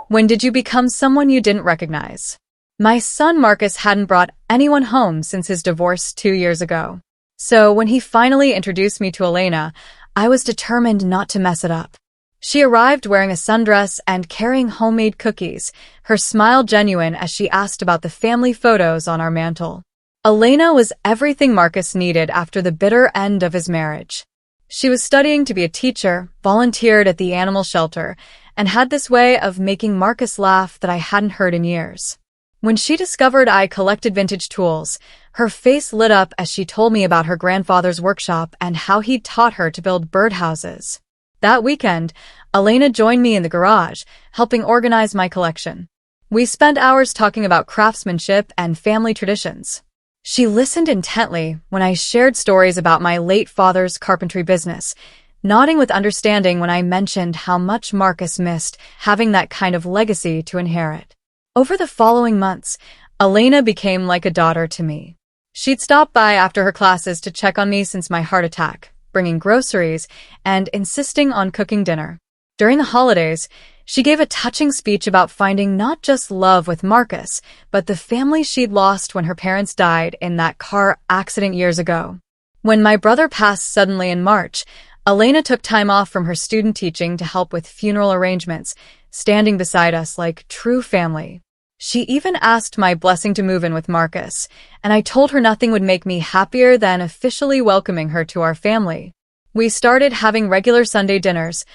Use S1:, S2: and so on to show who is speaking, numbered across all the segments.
S1: When did you become someone you didn't recognize? My son Marcus hadn't brought anyone home since his divorce 2 years ago. So when he finally introduced me to Elena, I was determined not to mess it up. She arrived wearing a sundress and carrying homemade cookies, her smile genuine as she asked about the family photos on our mantel. Elena was everything Marcus needed after the bitter end of his marriage. She was studying to be a teacher, volunteered at the animal shelter, and had this way of making Marcus laugh that I hadn't heard in years. When she discovered I collected vintage tools, her face lit up as she told me about her grandfather's workshop and how he'd taught her to build birdhouses. That weekend, Elena joined me in the garage, helping organize my collection. We spent hours talking about craftsmanship and family traditions. She listened intently when I shared stories about my late father's carpentry business, nodding with understanding when I mentioned how much Marcus missed having that kind of legacy to inherit. Over the following months, Elena became like a daughter to me. She'd stop by after her classes to check on me since my heart attack, bringing groceries and insisting on cooking dinner. During the holidays, she gave a touching speech about finding not just love with Marcus, but the family she'd lost when her parents died in that car accident years ago. When my brother passed suddenly in March, Elena took time off from her student teaching to help with funeral arrangements, standing beside us like true family. She even asked my blessing to move in with Marcus, and I told her nothing would make me happier than officially welcoming her to our family. We started having regular Sunday dinners.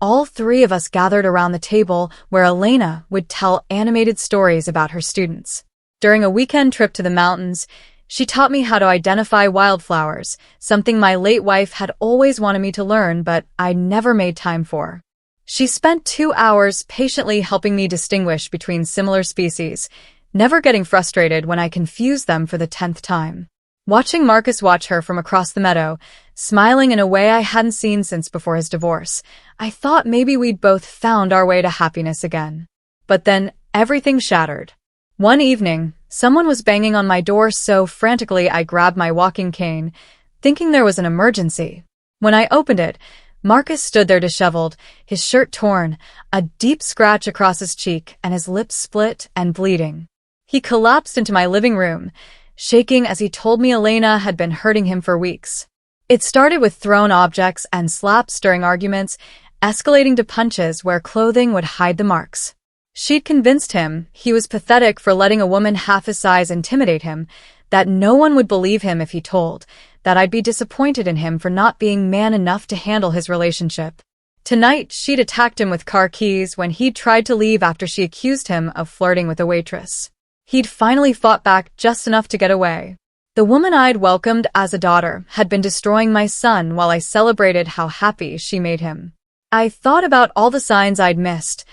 S1: All three of us gathered around the table where Elena would tell animated stories about her students. During a weekend trip to the mountains, she taught me how to identify wildflowers, something my late wife had always wanted me to learn but I never made time for. She spent 2 hours patiently helping me distinguish between similar species, never getting frustrated when I confused them for the 10th time. Watching Marcus watch her from across the meadow, smiling in a way I hadn't seen since before his divorce, I thought maybe we'd both found our way to happiness again. But then everything shattered. One evening, someone was banging on my door so frantically I grabbed my walking cane, thinking there was an emergency. When I opened it, Marcus stood there disheveled, his shirt torn, a deep scratch across his cheek, and his lips split and bleeding. He collapsed into my living room, shaking as he told me Elena had been hurting him for weeks. It started with thrown objects and slaps during arguments, escalating to punches where clothing would hide the marks. She'd convinced him he was pathetic for letting a woman half his size intimidate him, that no one would believe him if he told, that I'd be disappointed in him for not being man enough to handle his relationship. Tonight, she'd attacked him with car keys when he'd tried to leave after she accused him of flirting with a waitress. He'd finally fought back just enough to get away. The woman I'd welcomed as a daughter had been destroying my son while I celebrated how happy she made him. I thought about all the signs I'd missed,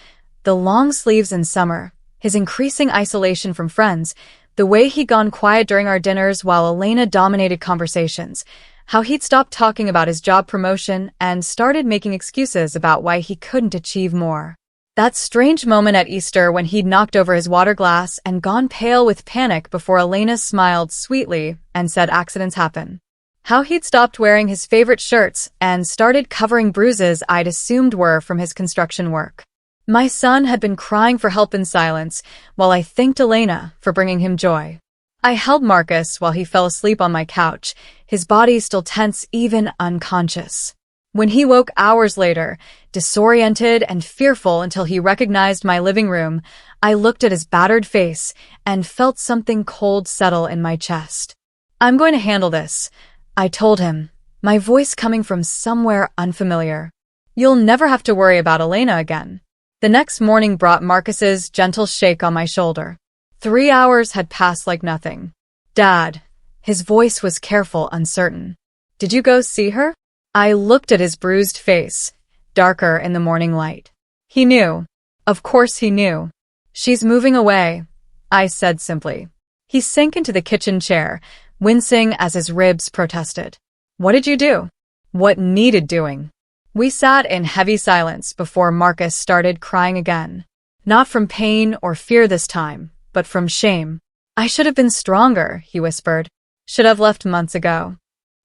S1: the long sleeves in summer, his increasing isolation from friends, the way he'd gone quiet during our dinners while Elena dominated conversations, how he'd stopped talking about his job promotion and started making excuses about why he couldn't achieve more. That strange moment at Easter when he'd knocked over his water glass and gone pale with panic before Elena smiled sweetly and said accidents happen. How he'd stopped wearing his favorite shirts and started covering bruises I'd assumed were from his construction work. My son had been crying for help in silence while I thanked Elena for bringing him joy. I held Marcus while he fell asleep on my couch, his body still tense, even unconscious. When he woke hours later, disoriented and fearful until he recognized my living room, I looked at his battered face and felt something cold settle in my chest. "I'm going to handle this," I told him, my voice coming from somewhere unfamiliar. "You'll never have to worry about Elena again." The next morning brought Marcus's gentle shake on my shoulder. 3 hours had passed like nothing. "Dad," his voice was careful, uncertain. "Did you go see her?" I looked at his bruised face, darker in the morning light. He knew. Of course he knew. "She's moving away," I said simply. He sank into the kitchen chair, wincing as his ribs protested. "What did you do?" "What needed doing?" We sat in heavy silence before Marcus started crying again. Not from pain or fear this time, but from shame. "I should have been stronger," he whispered. "Should have left months ago."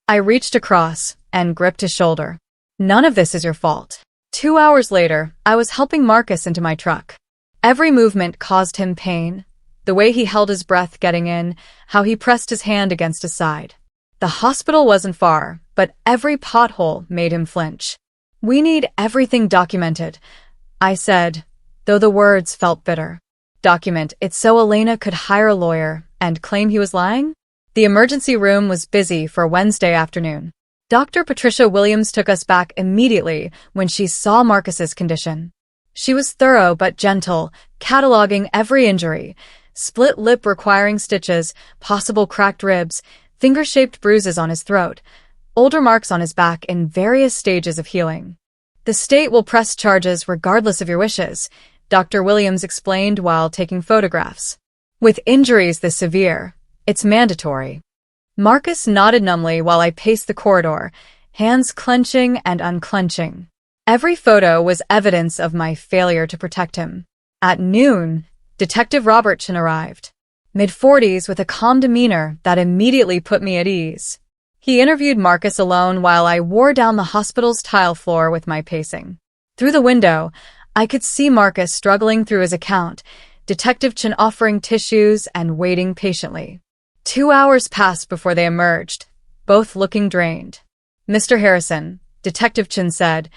S1: I reached across and gripped his shoulder. "None of this is your fault." 2 hours later, I was helping Marcus into my truck. Every movement caused him pain. The way he held his breath getting in, how he pressed his hand against his side. The hospital wasn't far, but every pothole made him flinch. "We need everything documented," I said, though the words felt bitter. "Document it so Elena could hire a lawyer and claim he was lying?" The emergency room was busy for Wednesday afternoon. Dr. Patricia Williams took us back immediately when she saw Marcus's condition. She was thorough but gentle, cataloging every injury: split lip requiring stitches, possible cracked ribs, finger-shaped bruises on his throat, older marks on his back in various stages of healing. "The state will press charges regardless of your wishes," Dr. Williams explained while taking photographs. "With injuries this severe, it's mandatory." Marcus nodded numbly while I paced the corridor, hands clenching and unclenching. Every photo was evidence of my failure to protect him. At noon, Detective Robertson arrived, mid-40s with a calm demeanor that immediately put me at ease. He interviewed Marcus alone while I wore down the hospital's tile floor with my pacing. Through the window, I could see Marcus struggling through his account, Detective Chen offering tissues and waiting patiently. 2 hours passed before they emerged, both looking drained. "Mr. Harrison," Detective Chen said,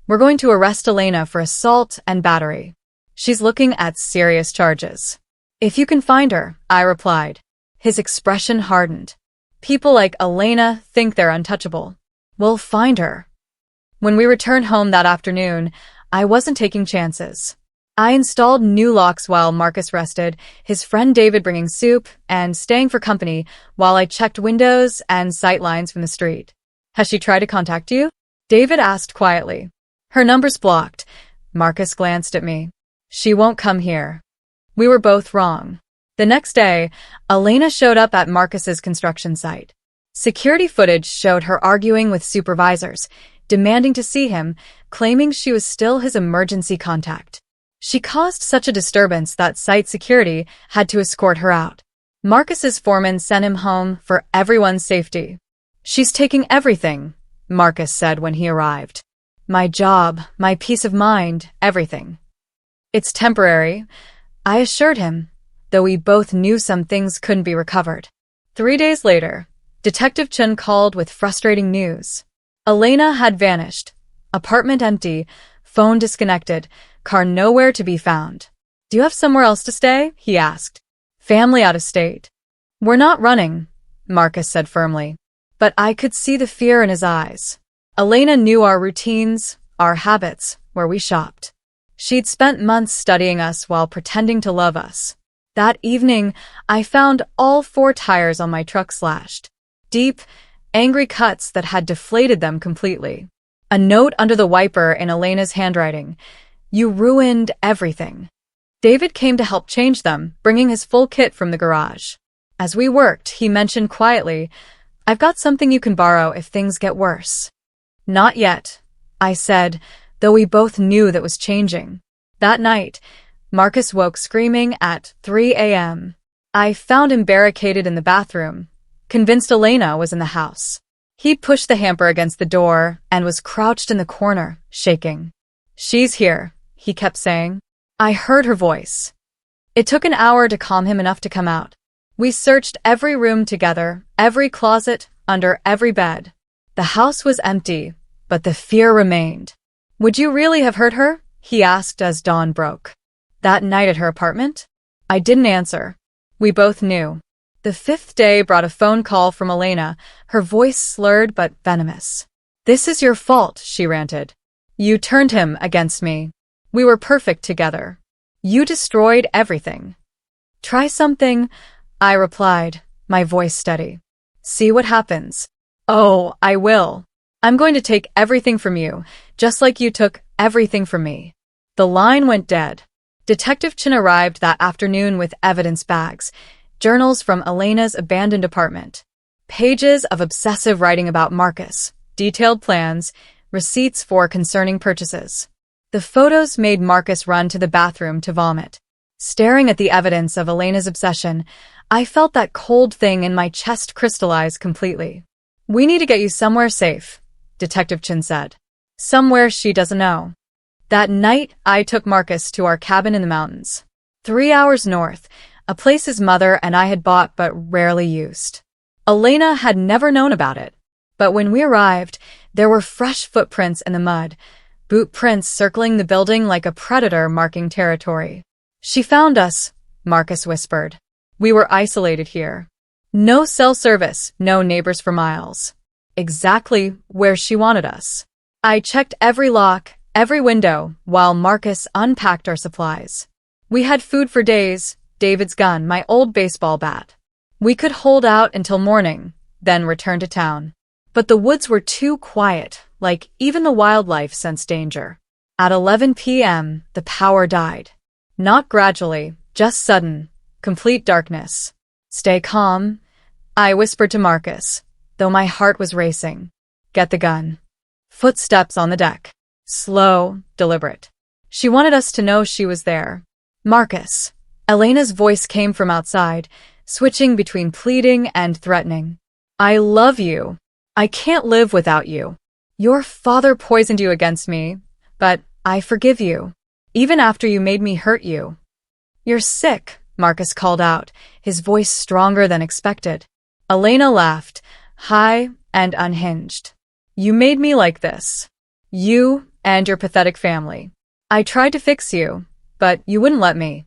S1: "we're going to arrest Elena for assault and battery. She's looking at serious charges." "If you can find her," I replied. His expression hardened. "People like Elena think they're untouchable. We'll find her." When we returned home that afternoon, I wasn't taking chances. I installed new locks while Marcus rested, his friend David bringing soup and staying for company while I checked windows and sight lines from the street. "Has she tried to contact you?" David asked quietly. "Her number's blocked." Marcus glanced at me. "She won't come here." We were both wrong. The next day, Elena showed up at Marcus's construction site. Security footage showed her arguing with supervisors, demanding to see him, claiming she was still his emergency contact. She caused such a disturbance that site security had to escort her out. Marcus's foreman sent him home for everyone's safety. "She's taking everything," Marcus said when he arrived. "My job, my peace of mind, everything." "It's temporary," I assured him, though we both knew some things couldn't be recovered. 3 days later, Detective Chen called with frustrating news. Elena had vanished. Apartment empty, phone disconnected, car nowhere to be found. "Do you have somewhere else to stay?" he asked. "Family out of state." "We're not running," Marcus said firmly. But I could see the fear in his eyes. Elena knew our routines, our habits, where we shopped. She'd spent months studying us while pretending to love us. That evening, I found all 4 tires on my truck slashed. Deep, angry cuts that had deflated them completely. A note under the wiper in Elena's handwriting: "You ruined everything." David came to help change them, bringing his full kit from the garage. As we worked, he mentioned quietly, "I've got something you can borrow if things get worse." "Not yet," I said, though we both knew that was changing. That night, Marcus woke screaming at 3 a.m. I found him barricaded in the bathroom, convinced Elena was in the house. He pushed the hamper against the door and was crouched in the corner, shaking. "She's here," he kept saying. I heard her voice. It took an hour to calm him enough to come out. We searched every room together, every closet, under every bed. The house was empty, but the fear remained. "Would you really have hurt her?" he asked as dawn broke. "That night at her apartment?" I didn't answer. We both knew. The 5th day brought a phone call from Elena, her voice slurred but venomous. "This is your fault," she ranted. "You turned him against me. We were perfect together. You destroyed everything." "Try something," I replied, my voice steady. "See what happens." "Oh, I will. I'm going to take everything from you, just like you took everything from me." The line went dead. Detective Chen arrived that afternoon with evidence bags, journals from Elena's abandoned apartment, pages of obsessive writing about Marcus, detailed plans, receipts for concerning purchases. The photos made Marcus run to the bathroom to vomit. Staring at the evidence of Elena's obsession, I felt that cold thing in my chest crystallize completely. "We need to get you somewhere safe," Detective Chen said. "Somewhere she doesn't know." That night, I took Marcus to our cabin in the mountains. 3 hours north, a place his mother and I had bought but rarely used. Elena had never known about it. But when we arrived, there were fresh footprints in the mud, boot prints circling the building like a predator marking territory. "She found us," Marcus whispered. "We were isolated here. No cell service, no neighbors for miles. Exactly where she wanted us." I checked every lock, every window, while Marcus unpacked our supplies. We had food for days, David's gun, my old baseball bat. We could hold out until morning, then return to town. But the woods were too quiet, like even the wildlife sensed danger. At 11 p.m., the power died. Not gradually, just sudden, complete darkness. "Stay calm," I whispered to Marcus, though my heart was racing. "Get the gun." Footsteps on the deck. Slow, deliberate. She wanted us to know she was there. "Marcus." Elena's voice came from outside, switching between pleading and threatening. "I love you. I can't live without you. Your father poisoned you against me, but I forgive you, even after you made me hurt you." "You're sick," Marcus called out, his voice stronger than expected. Elena laughed, high and unhinged. "You made me like this. You and your pathetic family. I tried to fix you, but you wouldn't let me."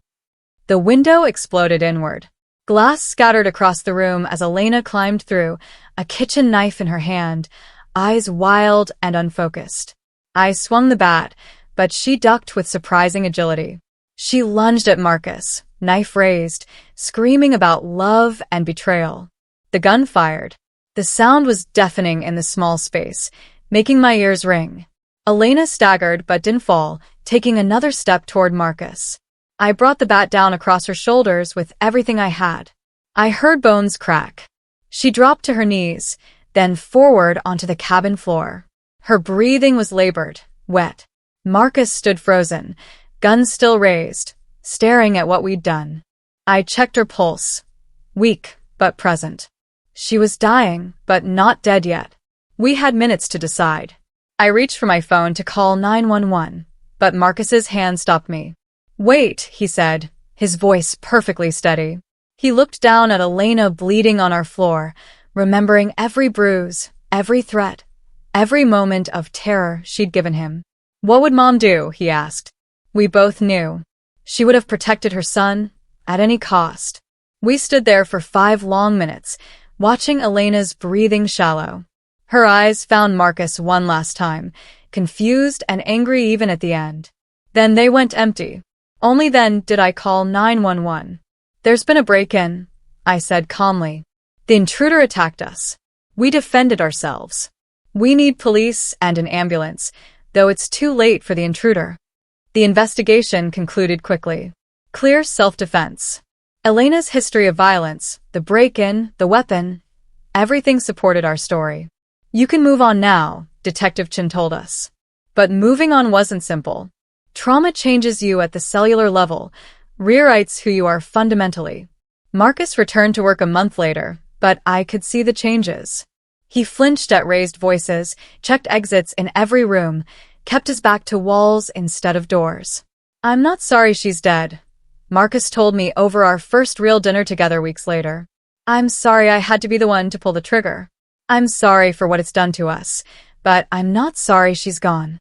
S1: The window exploded inward. Glass scattered across the room as Elena climbed through, a kitchen knife in her hand, eyes wild and unfocused. I swung the bat, but she ducked with surprising agility. She lunged at Marcus, knife raised, screaming about love and betrayal. The gun fired. The sound was deafening in the small space, making my ears ring. Elena staggered but didn't fall, taking another step toward Marcus. I brought the bat down across her shoulders with everything I had. I heard bones crack. She dropped to her knees, then forward onto the cabin floor. Her breathing was labored, wet. Marcus stood frozen, gun still raised, staring at what we'd done. I checked her pulse. Weak, but present. She was dying, but not dead yet. We had minutes to decide. I reached for my phone to call 911, but Marcus's hand stopped me. "Wait," he said, his voice perfectly steady. He looked down at Elena bleeding on our floor, remembering every bruise, every threat, every moment of terror she'd given him. "What would Mom do?" he asked. We both knew. She would have protected her son, at any cost. We stood there for 5 long minutes, watching Elena's breathing shallow. Her eyes found Marcus one last time, confused and angry even at the end. Then they went empty. Only then did I call 911. "There's been a break-in," I said calmly. "The intruder attacked us. We defended ourselves. We need police and an ambulance, though it's too late for the intruder." The investigation concluded quickly. Clear self-defense. Elena's history of violence, the break-in, the weapon, everything supported our story. "You can move on now," Detective Chin told us. But moving on wasn't simple. Trauma changes you at the cellular level, rewrites who you are fundamentally. Marcus returned to work a month later, but I could see the changes. He flinched at raised voices, checked exits in every room, kept his back to walls instead of doors. "I'm not sorry she's dead," Marcus told me over our first real dinner together weeks later. "I'm sorry I had to be the one to pull the trigger. I'm sorry for what it's done to us, but I'm not sorry she's gone."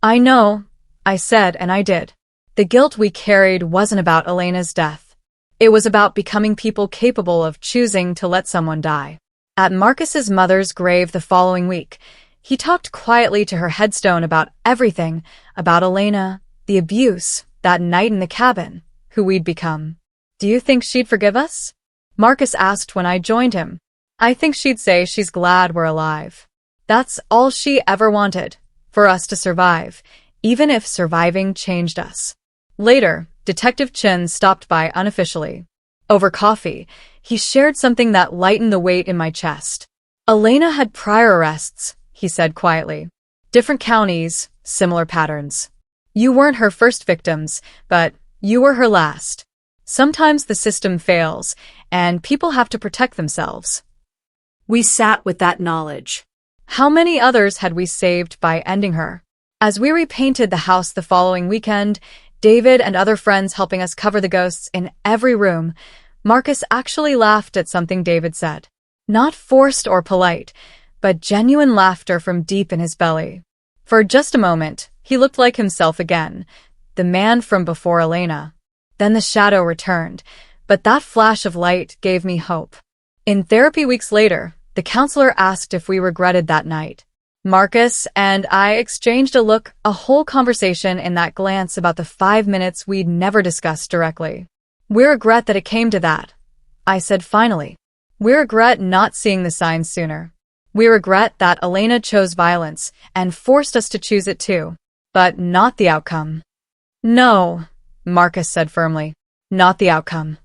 S1: "I know," I said, and I did. The guilt we carried wasn't about Elena's death. It was about becoming people capable of choosing to let someone die. At Marcus's mother's grave the following week, he talked quietly to her headstone about everything, about Elena, the abuse, that night in the cabin, who we'd become. "Do you think she'd forgive us?" Marcus asked when I joined him. "I think she'd say she's glad we're alive. That's all she ever wanted, for us to survive, even if surviving changed us." Later, Detective Chin stopped by unofficially. Over coffee, he shared something that lightened the weight in my chest. "Elena had prior arrests," he said quietly. "Different counties, similar patterns. You weren't her first victims, but you were her last. Sometimes the system fails, and people have to protect themselves." We sat with that knowledge. How many others had we saved by ending her? As we repainted the house the following weekend, David and other friends helping us cover the ghosts in every room, Marcus actually laughed at something David said. Not forced or polite, but genuine laughter from deep in his belly. For just a moment, he looked like himself again, the man from before Elena. Then the shadow returned, but that flash of light gave me hope. In therapy weeks later, the counselor asked if we regretted that night. Marcus and I exchanged a look, a whole conversation in that glance about the 5 minutes we'd never discussed directly. We regret that it came to that, I said finally. We regret not seeing the signs sooner. We regret that Elena chose violence and forced us to choose it too, but not the outcome. No, Marcus said firmly, not the outcome.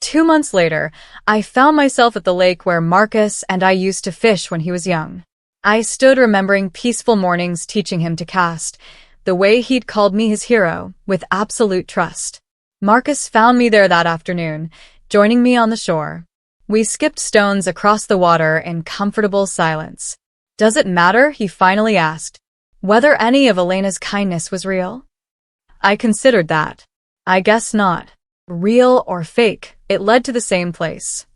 S1: 2 months later, I found myself at the lake where Marcus and I used to fish when he was young. I stood remembering peaceful mornings teaching him to cast, the way he'd called me his hero, with absolute trust. Marcus found me there that afternoon, joining me on the shore. We skipped stones across the water in comfortable silence. Does it matter, he finally asked, whether any of Elena's kindness was real? I considered that. I guess not. Real or fake, it led to the same place.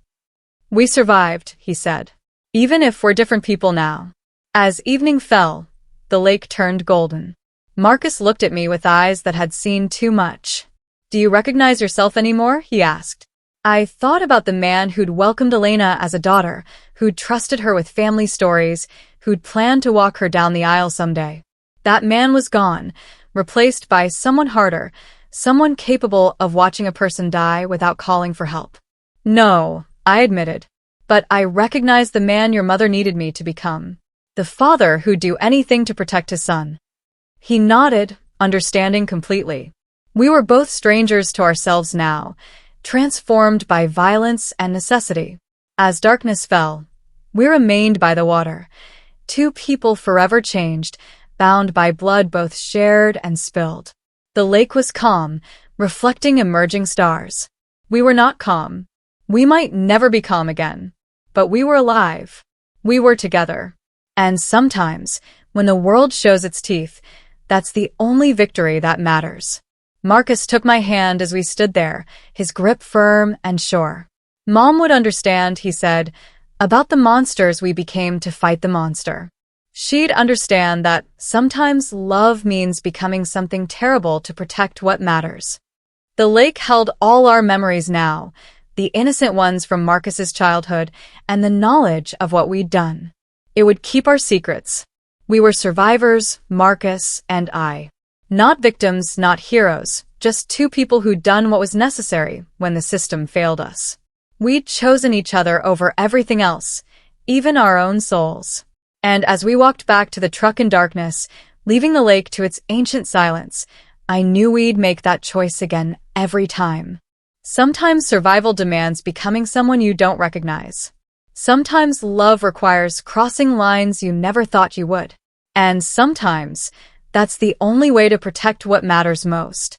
S1: We survived, he said. Even if we're different people now. As evening fell, the lake turned golden. Marcus looked at me with eyes that had seen too much. Do you recognize yourself anymore? He asked. I thought about the man who'd welcomed Elena as a daughter, who'd trusted her with family stories, who'd planned to walk her down the aisle someday. That man was gone, replaced by someone harder, someone capable of watching a person die without calling for help. No, I admitted. But I recognized the man your mother needed me to become. The father who'd do anything to protect his son. He nodded, understanding completely. We were both strangers to ourselves now, transformed by violence and necessity. As darkness fell, we remained by the water, 2 people forever changed, bound by blood both shared and spilled. The lake was calm, reflecting emerging stars. We were not calm. We might never be calm again. But we were alive. We were together. And sometimes, when the world shows its teeth, that's the only victory that matters. Marcus took my hand as we stood there, his grip firm and sure. Mom would understand, he said, about the monsters we became to fight the monster. She'd understand that sometimes love means becoming something terrible to protect what matters. The lake held all our memories now, the innocent ones from Marcus's childhood, and the knowledge of what we'd done. It would keep our secrets. We were survivors, Marcus and I. Not victims, not heroes, just 2 people who'd done what was necessary when the system failed us. We'd chosen each other over everything else, even our own souls. And as we walked back to the truck in darkness, leaving the lake to its ancient silence, I knew we'd make that choice again every time. Sometimes survival demands becoming someone you don't recognize. Sometimes love requires crossing lines you never thought you would. And sometimes, that's the only way to protect what matters most.